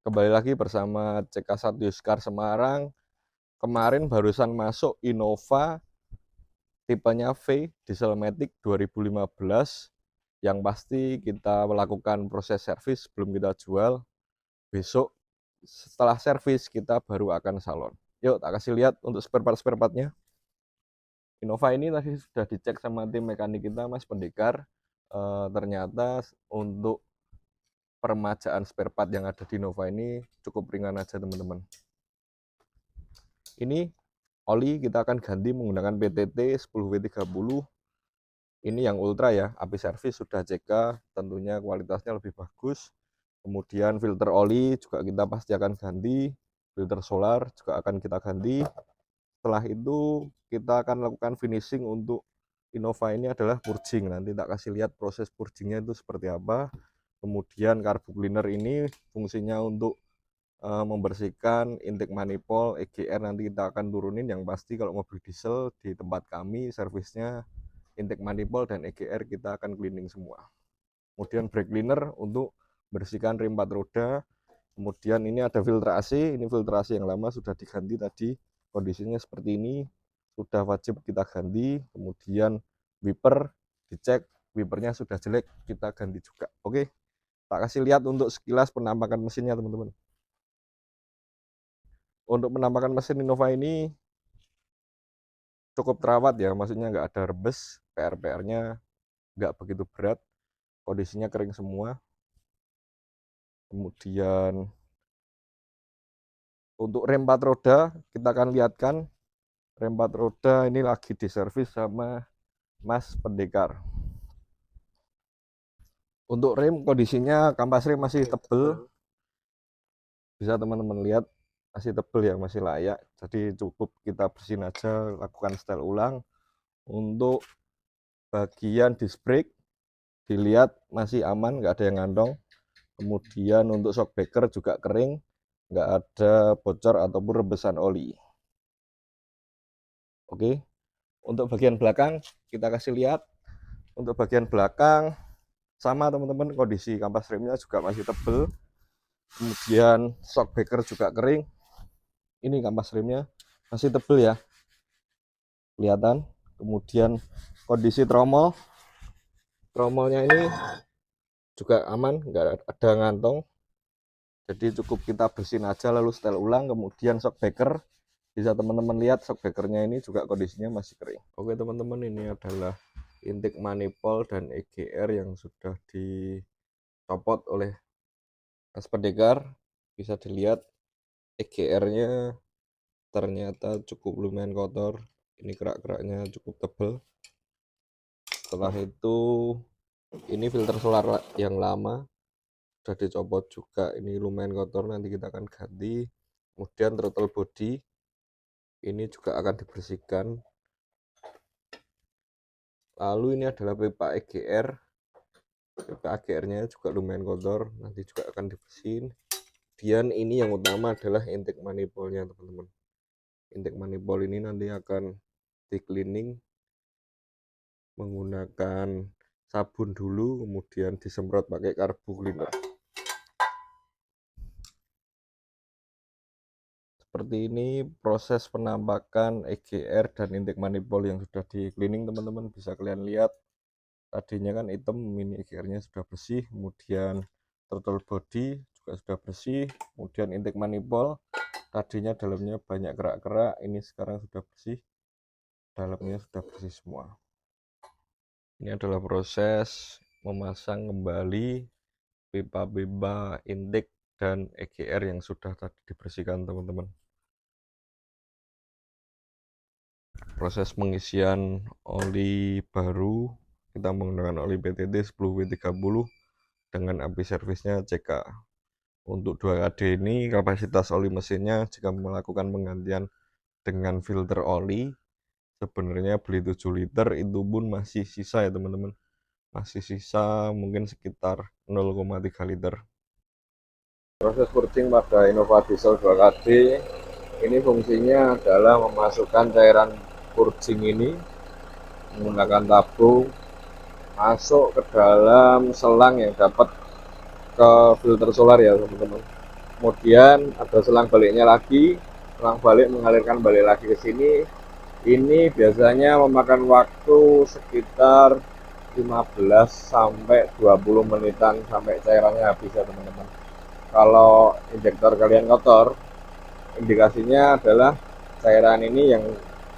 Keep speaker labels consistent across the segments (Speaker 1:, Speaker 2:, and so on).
Speaker 1: Kembali lagi bersama CK1 Yuskar Semarang. Kemarin barusan masuk Innova tipenya V Dieselmatic 2015. Yang pasti kita melakukan proses servis sebelum kita jual. Besok setelah servis kita baru akan salon. Yuk tak kasih lihat untuk spare partnya. Innova ini tadi sudah dicek sama tim mekanik kita, Mas Pendekar. Ternyata untuk permajaan spare part yang ada di Innova ini cukup ringan aja teman-teman. Ini oli kita akan ganti menggunakan PTT 10W30. Ini yang ultra ya, api servis sudah CK, tentunya kualitasnya lebih bagus. Kemudian filter oli juga kita pasti akan ganti, filter solar juga akan kita ganti. Setelah itu kita akan lakukan finishing untuk Innova ini adalah purging. Nanti tak kasih lihat proses purgingnya itu seperti apa. Kemudian carbo cleaner ini fungsinya untuk membersihkan intake manifold, EGR nanti kita akan turunin. Yang pasti kalau mobil diesel di tempat kami servisnya intake manifold dan EGR kita akan cleaning semua. Kemudian brake cleaner untuk bersihkan rim 4 roda. Kemudian ini ada filter AC, ini filter AC yang lama sudah diganti tadi, kondisinya seperti ini, sudah wajib kita ganti. Kemudian wiper dicek, wipernya sudah jelek, kita ganti juga. Oke, tak kasih lihat untuk sekilas penampakan mesinnya teman-teman. Untuk penampakan mesin Innova ini cukup terawat ya, maksudnya nggak ada rebes, PR-nya nggak begitu berat, kondisinya kering semua. Kemudian untuk rem 4 roda kita akan lihatkan, rem 4 roda ini lagi diservis sama Mas Pendekar. Untuk rem kondisinya kampas rem masih tebel, bisa teman-teman lihat masih tebel ya, masih layak, jadi cukup kita bersihin aja, lakukan setel ulang. Untuk bagian disc brake dilihat masih aman, nggak ada yang ngantong. Kemudian untuk shock breaker juga kering, nggak ada bocor ataupun rebesan oli. Oke, untuk bagian belakang kita kasih lihat. Untuk bagian belakang sama teman-teman, kondisi kampas remnya juga masih tebel. Kemudian shock breaker juga kering. Ini kampas remnya masih tebel ya, kelihatan. Kemudian kondisi tromolnya ini juga aman, nggak ada ngantong, jadi cukup kita bersihin aja lalu setel ulang. Kemudian shock breaker bisa teman-teman lihat, shock breakernya ini juga kondisinya masih kering. Oke teman-teman, ini adalah intake manifold dan EGR yang sudah dicopot oleh Mas Pendekar. Bisa dilihat EGR-nya ternyata cukup lumayan kotor, ini kerak-keraknya cukup tebal. Setelah itu ini filter solar yang lama sudah dicopot juga, ini lumayan kotor, nanti kita akan ganti. Kemudian throttle body ini juga akan dibersihkan. Lalu ini adalah pipa EGR, pipa EGR-nya juga lumayan kotor, nanti juga akan dibersihin. Kemudian ini yang utama adalah intake manifoldnya teman-teman. Intake manifold ini nanti akan di cleaning menggunakan sabun dulu, kemudian disemprot pakai carbo cleaner. Seperti ini proses penampakan EGR dan intake manifold yang sudah di cleaning teman-teman. Bisa kalian lihat tadinya kan hitam, ini EGR-nya sudah bersih. Kemudian throttle body juga sudah bersih. Kemudian intake manifold tadinya dalamnya banyak kerak-kerak, ini sekarang sudah bersih, dalamnya sudah bersih semua. Ini adalah proses memasang kembali pipa-pipa intake dan EGR yang sudah tadi dibersihkan teman-teman. Proses pengisian oli baru kita menggunakan oli PTT 10W30 dengan api servisnya CK. Untuk 2KD ini kapasitas oli mesinnya jika melakukan penggantian dengan filter oli sebenarnya beli 7 liter itu pun masih sisa ya teman-teman, masih sisa mungkin sekitar 0,3 liter. Proses purging pada Innova Diesel 2KD ini fungsinya adalah memasukkan cairan purging ini menggunakan tabung masuk ke dalam selang yang dapat ke filter solar ya teman-teman. Kemudian ada selang baliknya lagi, selang balik mengalirkan balik lagi ke sini. Ini biasanya memakan waktu sekitar 15 sampai 20 menitan sampai cairannya habis ya teman-teman. Kalau injektor kalian kotor, indikasinya adalah cairan ini yang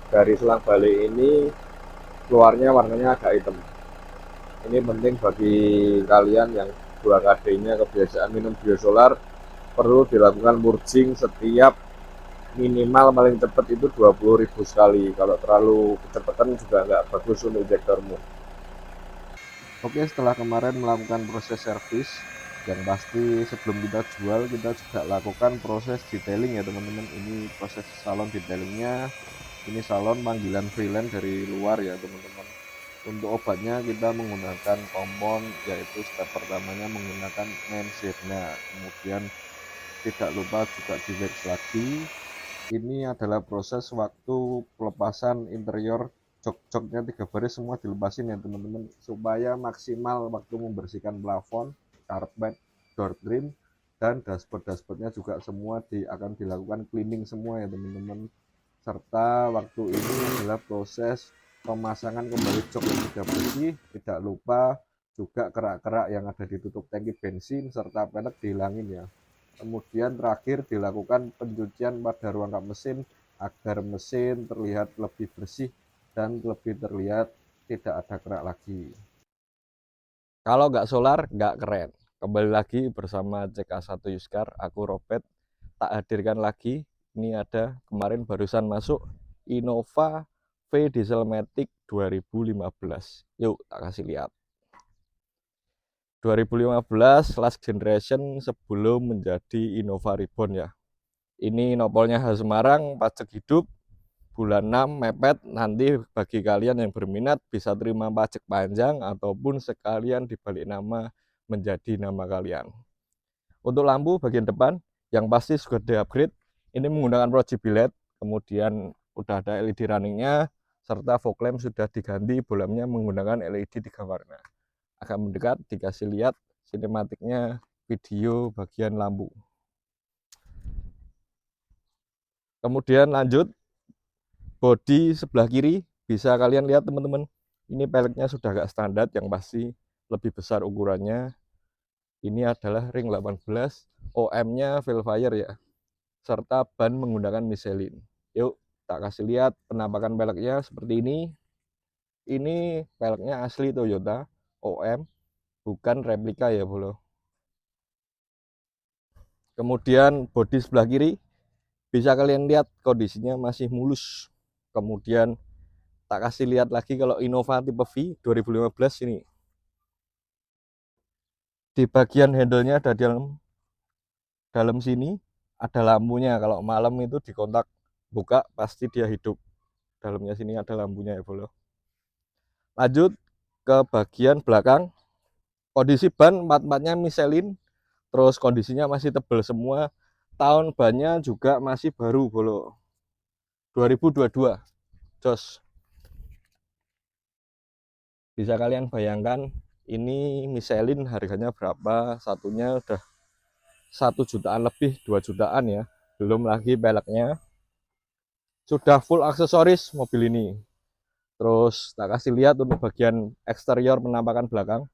Speaker 1: dari selang balik ini keluarnya warnanya agak hitam. Ini penting bagi kalian yang 2KD-nya kebiasaan minum biosolar, perlu dilakukan purging setiap minimal paling cepat itu 20.000 sekali. Kalau terlalu kecepatan juga nggak bagus untuk injektormu. Oke, setelah kemarin melakukan proses servis, yang pasti sebelum kita jual kita juga lakukan proses detailing ya teman-teman. Ini proses salon detailingnya. Ini salon panggilan freelance dari luar ya teman-teman. Untuk obatnya kita menggunakan kompon, yaitu step pertamanya menggunakan Mensirna. Kemudian tidak lupa juga di wax lagi. Ini adalah proses waktu pelepasan interior jok-joknya 3 baris semua dilepasin ya teman-teman, supaya maksimal waktu membersihkan plafon, karpet, door trim, dan dashboard-dashboardnya juga semua akan dilakukan cleaning semua ya teman-teman. Serta waktu ini adalah proses pemasangan kembali jok yang sudah bersih. Tidak lupa juga kerak-kerak yang ada di tutup tangki bensin serta pelek dihilangin ya. Kemudian terakhir dilakukan pencucian pada ruang kap mesin agar mesin terlihat lebih bersih dan lebih terlihat tidak ada kerak lagi. Kalau nggak solar, nggak keren. Kembali lagi bersama CK1 Yuskar, aku Robert. Tak hadirkan lagi, ini ada kemarin barusan masuk Innova V Dieselmatic 2015. Yuk, tak kasih lihat. 2015 last generation sebelum menjadi Innova Reborn ya. Ini nopolnya khas Semarang, pajak hidup, bulan 6 mepet. Nanti bagi kalian yang berminat bisa terima pajak panjang ataupun sekalian dibalik nama menjadi nama kalian. Untuk lampu bagian depan yang pasti sudah di-upgrade. Ini menggunakan Proji Billet, kemudian udah ada LED runningnya, serta fog lamp sudah diganti bolamnya menggunakan LED 3 warna. Agak mendekat dikasih lihat sinematiknya video bagian lampu. Kemudian lanjut bodi sebelah kiri, bisa kalian lihat teman-teman, ini peleknya sudah agak standar, yang pasti lebih besar ukurannya. Ini adalah ring 18, OM-nya Velfire ya, serta ban menggunakan Michelin. Yuk tak kasih lihat penampakan peleknya seperti ini. Ini peleknya asli Toyota OM, bukan replika ya bro. Kemudian bodi sebelah kiri, bisa kalian lihat kondisinya masih mulus. Kemudian tak kasih lihat lagi kalau Innova tipe V 2015 ini. Di bagian handle-nya ada di dalam sini ada lampunya. Kalau malam itu di kontak buka pasti dia hidup. Dalamnya sini ada lampunya ya bro. Lanjut ke bagian belakang. Kondisi ban empat-empatnya Michelin. Terus kondisinya masih tebal semua. Tahun bannya juga masih baru bro. 2022. Jos. Bisa kalian bayangkan ini Michelin harganya berapa? Satunya udah 1 jutaan lebih, 2 jutaan ya. Belum lagi peleknya. Sudah full aksesoris mobil ini. Terus tak kasih lihat untuk bagian eksterior penampakan belakang.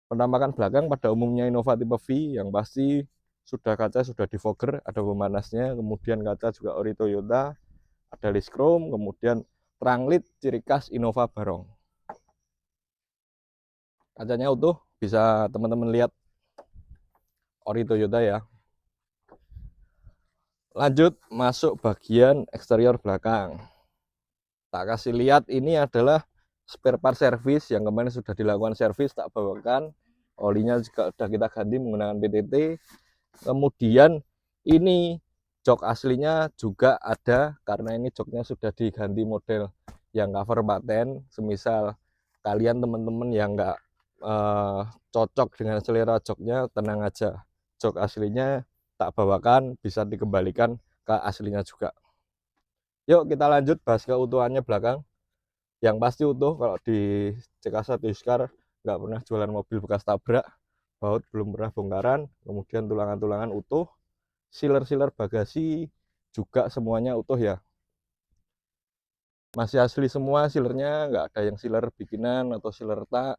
Speaker 1: Penampakan belakang pada umumnya Innova tipe V yang pasti sudah kaca sudah defogger, ada pemanasnya, kemudian kaca juga ori Toyota, ada list chrome, kemudian terang led ciri khas Innova Barong. Kacanya utuh, bisa teman-teman lihat ori Toyota ya. Lanjut masuk bagian eksterior belakang. Tak kasih lihat, ini adalah spare part service yang kemarin sudah dilakukan servis, tak bawakan. Olinya juga sudah kita ganti menggunakan PTT. Kemudian ini jok aslinya juga ada, karena ini joknya sudah diganti model yang cover paten. Semisal kalian teman-teman yang nggak cocok dengan selera joknya, tenang aja, jok aslinya tak bawakan, bisa dikembalikan ke aslinya juga. Yuk kita lanjut bahas keutuhannya belakang. Yang pasti utuh, kalau di CK1 Yuskar nggak pernah jualan mobil bekas tabrak. baut belum pernah bongkaran, kemudian tulangan-tulangan utuh, sealer-sealer bagasi juga semuanya utuh ya, masih asli semua sealernya, nggak ada yang sealer bikinan atau sealer retak.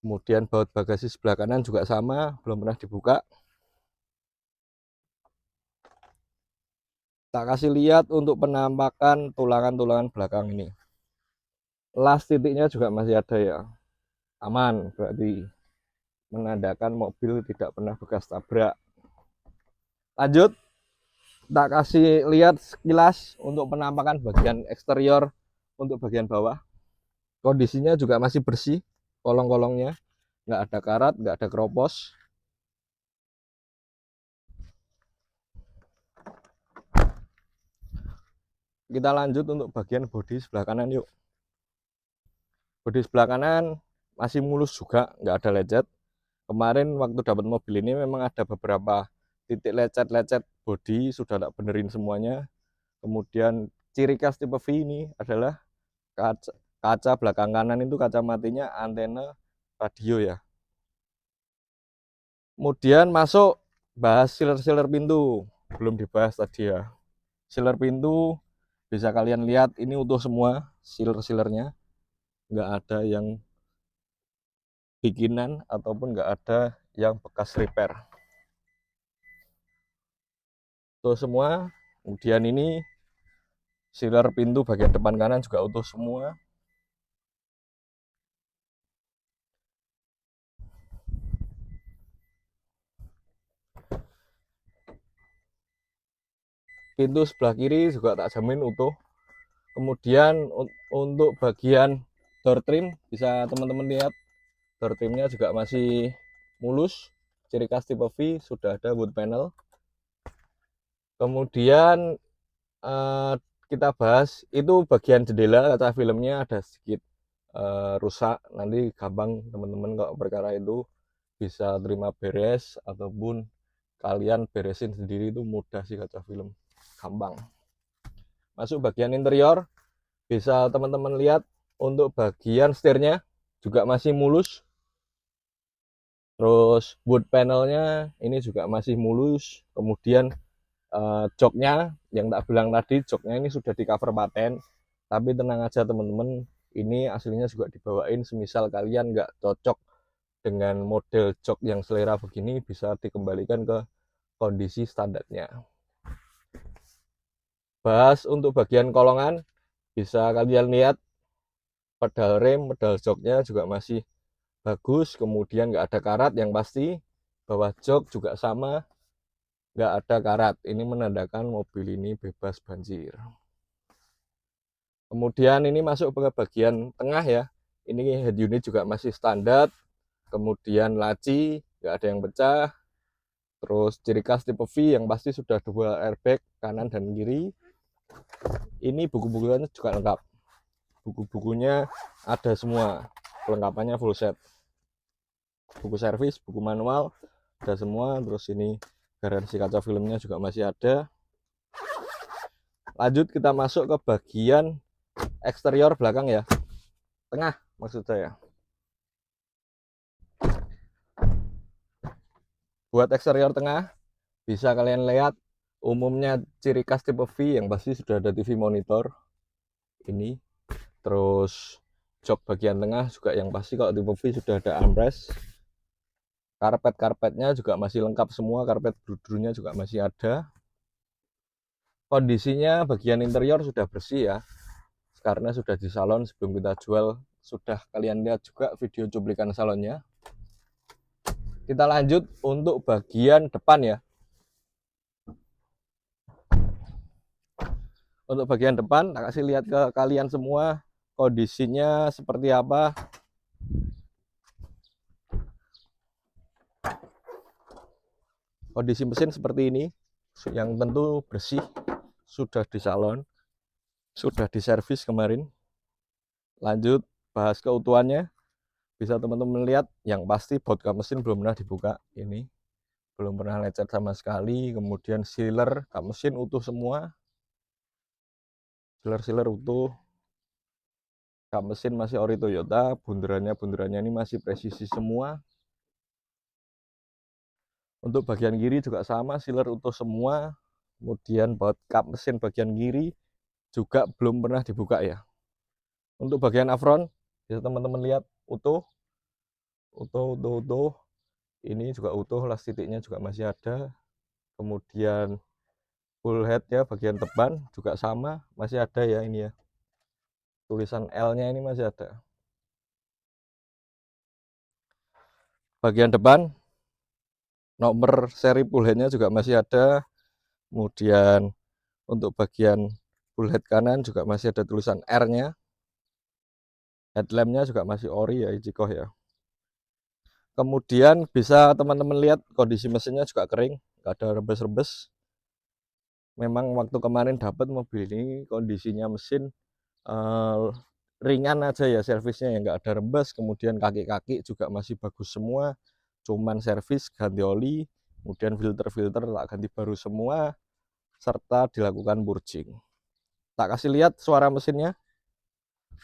Speaker 1: Kemudian baut bagasi sebelah kanan juga sama, belum pernah dibuka. Tak kasih lihat untuk penampakan tulangan-tulangan belakang ini. Las titiknya juga masih ada ya, aman, berarti menandakan mobil tidak pernah bekas tabrak. Lanjut, tak kasih lihat sekilas untuk penampakan bagian eksterior untuk bagian bawah. Kondisinya juga masih bersih, kolong-kolongnya nggak ada karat, nggak ada keropos. Kita lanjut untuk bagian bodi sebelah kanan yuk. Bodi sebelah kanan masih mulus juga, nggak ada lecet. Kemarin waktu dapat mobil ini memang ada beberapa titik lecet-lecet bodi, sudah tak benerin semuanya. Kemudian ciri khas tipe V ini adalah kaca belakang kanan itu kaca matinya antena radio ya. Kemudian masuk bahas sealer-sealer pintu, belum dibahas tadi ya. Sealer pintu bisa kalian lihat ini utuh semua sealer-sealernya, nggak ada yang bikinan ataupun nggak ada yang bekas repair. Utuh semua. Kemudian ini sealer pintu bagian depan kanan juga utuh semua. Pintu sebelah kiri juga tak jamin utuh. Kemudian untuk bagian door trim bisa teman-teman lihat, door trimnya juga masih mulus, ciri khas tipe V, sudah ada wood panel. Kemudian kita bahas itu bagian jendela kaca filmnya ada sedikit rusak, nanti gampang teman-teman kalau perkara itu bisa terima beres ataupun kalian beresin sendiri, itu mudah sih kaca film, gampang. Masuk bagian interior bisa teman-teman lihat untuk bagian setirnya juga masih mulus, terus wood panelnya ini juga masih mulus. Kemudian joknya yang tak bilang tadi, joknya ini sudah di cover paten, tapi tenang aja teman-teman, ini aslinya juga dibawain. Semisal kalian nggak cocok dengan model jok yang selera begini, bisa dikembalikan ke kondisi standarnya. Bahas untuk bagian kolongan, bisa kalian lihat pedal rem, pedal joknya juga masih bagus. Kemudian nggak ada karat yang pasti, bawah jok juga sama, nggak ada karat. Ini menandakan mobil ini bebas banjir. Kemudian ini masuk ke bagian tengah ya, ini head unit juga masih standar. Kemudian laci nggak ada yang pecah. Terus ciri khas tipe V yang pasti sudah dua airbag kanan dan kiri. Ini buku-bukunya juga lengkap, buku-bukunya ada semua, kelengkapannya full set, buku servis, buku manual ada semua. Terus ini garansi kaca filmnya juga masih ada. Lanjut kita masuk ke bagian eksterior belakang ya, tengah maksud saya. Buat eksterior tengah bisa kalian lihat umumnya ciri khas tipe V yang pasti sudah ada TV monitor ini. Terus jok bagian tengah juga yang pasti kalau tipe V sudah ada armrest. Karpet-karpetnya juga masih lengkap semua, karpet bludrunya juga masih ada. Kondisinya bagian interior sudah bersih ya, karena sudah di salon sebelum kita jual. Sudah kalian lihat juga video cuplikan salonnya. Kita lanjut untuk bagian depan ya. Untuk bagian depan tak kasih lihat ke kalian semua kondisinya seperti apa. Kondisi mesin seperti ini, yang tentu bersih, sudah di salon, sudah diservis kemarin. Lanjut bahas keutuhannya, bisa teman-teman lihat yang pasti baut kap mesin belum pernah dibuka, ini belum pernah lecet sama sekali. Kemudian sealer kap mesin utuh semua, sealer utuh. Kap mesin masih ori Toyota, bunderannya ini masih presisi semua. Untuk bagian kiri juga sama, sealer utuh semua. Kemudian buat kap mesin bagian kiri juga belum pernah dibuka ya. Untuk bagian afron bisa teman-teman lihat utuh. Ini juga utuh, las titiknya juga masih ada. Kemudian full head ya, bagian depan juga sama, masih ada ya ini ya. Tulisan L-nya ini masih ada. Bagian depan nomor seri full headnya juga masih ada. Kemudian untuk bagian full head kanan juga masih ada tulisan R-nya. Headlampnya juga masih ori ya, Ichikoh ya. Kemudian bisa teman-teman lihat kondisi mesinnya juga kering, nggak ada rembes-rembes. Memang waktu kemarin dapat mobil ini kondisinya mesin ringan aja ya, servisnya yang nggak ada rembes. Kemudian kaki-kaki juga masih bagus semua, cuman servis ganti oli, kemudian filter tak ganti baru semua, serta dilakukan purging. Tak kasih lihat suara mesinnya.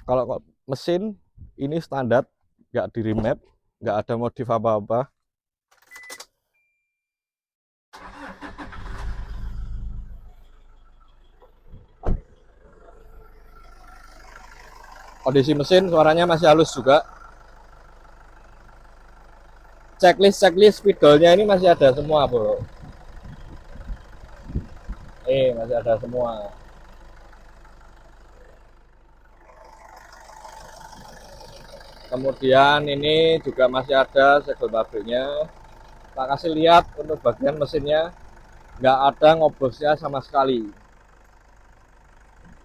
Speaker 1: Kalau mesin ini standar, nggak di remap, nggak ada modif apa-apa. Kondisi mesin suaranya masih halus juga. Checklist spidolnya ini masih ada semua, bro. Masih ada semua. Kemudian ini juga masih ada segel pabriknya. Tak kasih lihat untuk bagian mesinnya, nggak ada ngobosnya sama sekali.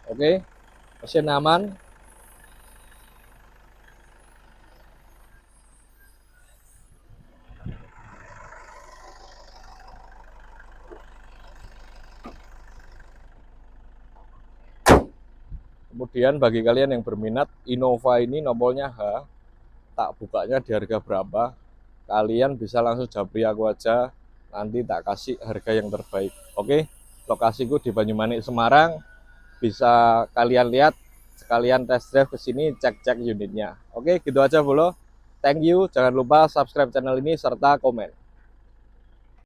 Speaker 1: Oke, mesin aman. Kemudian bagi kalian yang berminat, Innova ini nomornya H, tak bukanya di harga berapa, kalian bisa langsung japri aku aja, nanti tak kasih harga yang terbaik. Oke, lokasiku di Banyumanik, Semarang. Bisa kalian lihat, sekalian test drive ke sini, cek-cek unitnya. Oke, gitu aja bro. Thank you, jangan lupa subscribe channel ini serta komen.